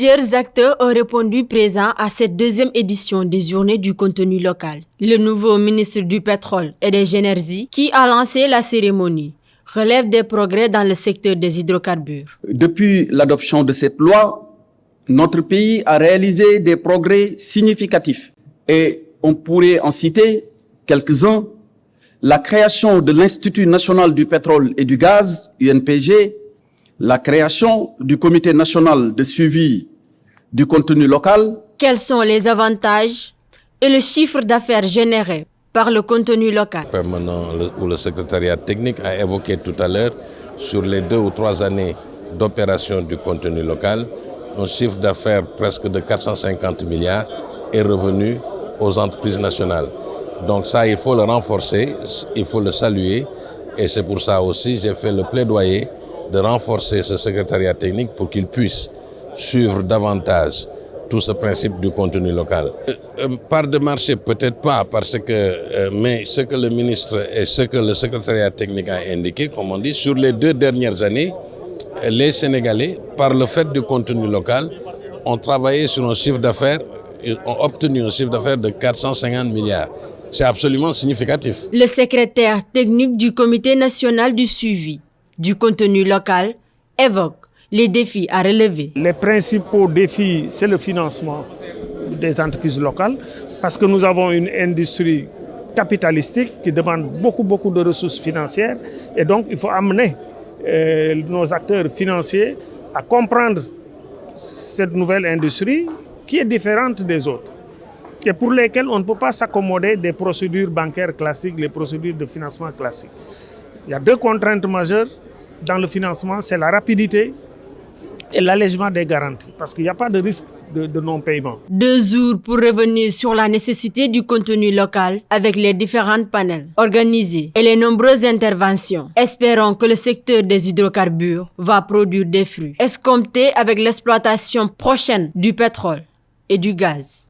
Plusieurs acteurs ont répondu présents à cette deuxième édition des Journées du contenu local. Le nouveau ministre du Pétrole et des Énergies, qui a lancé la cérémonie, relève des progrès dans le secteur des hydrocarbures. Depuis l'adoption de cette loi, notre pays a réalisé des progrès significatifs. Et on pourrait en citer quelques-uns. La création de l'Institut national du pétrole et du gaz, UNPG, la création du Comité national de suivi du contenu local. Quels sont les avantages et le chiffre d'affaires généré par le contenu local? Permanent ou le secrétariat technique a évoqué tout à l'heure, sur les 2 ou 3 années d'opération du contenu local, un chiffre d'affaires presque de 450 milliards est revenu aux entreprises nationales. Donc ça, il faut le renforcer, il faut le saluer, et c'est pour ça aussi j'ai fait le plaidoyer de renforcer ce secrétariat technique pour qu'il puisse suivre davantage tout ce principe du contenu local. Part de marché, peut-être pas, parce que, mais ce que le ministre et ce que le secrétariat technique a indiqué, comme on dit, sur les 2 dernières années, les Sénégalais, par le fait du contenu local, ont travaillé sur un chiffre d'affaires, ont obtenu un chiffre d'affaires de 450 milliards. C'est absolument significatif. Le secrétaire technique du Comité national du suivi du contenu local évoque les défis à relever. Les principaux défis, c'est le financement des entreprises locales, parce que nous avons une industrie capitalistique qui demande beaucoup de ressources financières, et donc il faut amener nos acteurs financiers à comprendre cette nouvelle industrie qui est différente des autres et pour lesquelles on ne peut pas s'accommoder des procédures bancaires classiques, les procédures de financement classiques. Il y a 2 contraintes majeures dans le financement, c'est la rapidité et l'allègement des garanties, parce qu'il n'y a pas de risque de non-paiement. 2 jours pour revenir sur la nécessité du contenu local avec les différentes panels organisés et les nombreuses interventions. Espérons que le secteur des hydrocarbures va produire des fruits escomptés avec l'exploitation prochaine du pétrole et du gaz.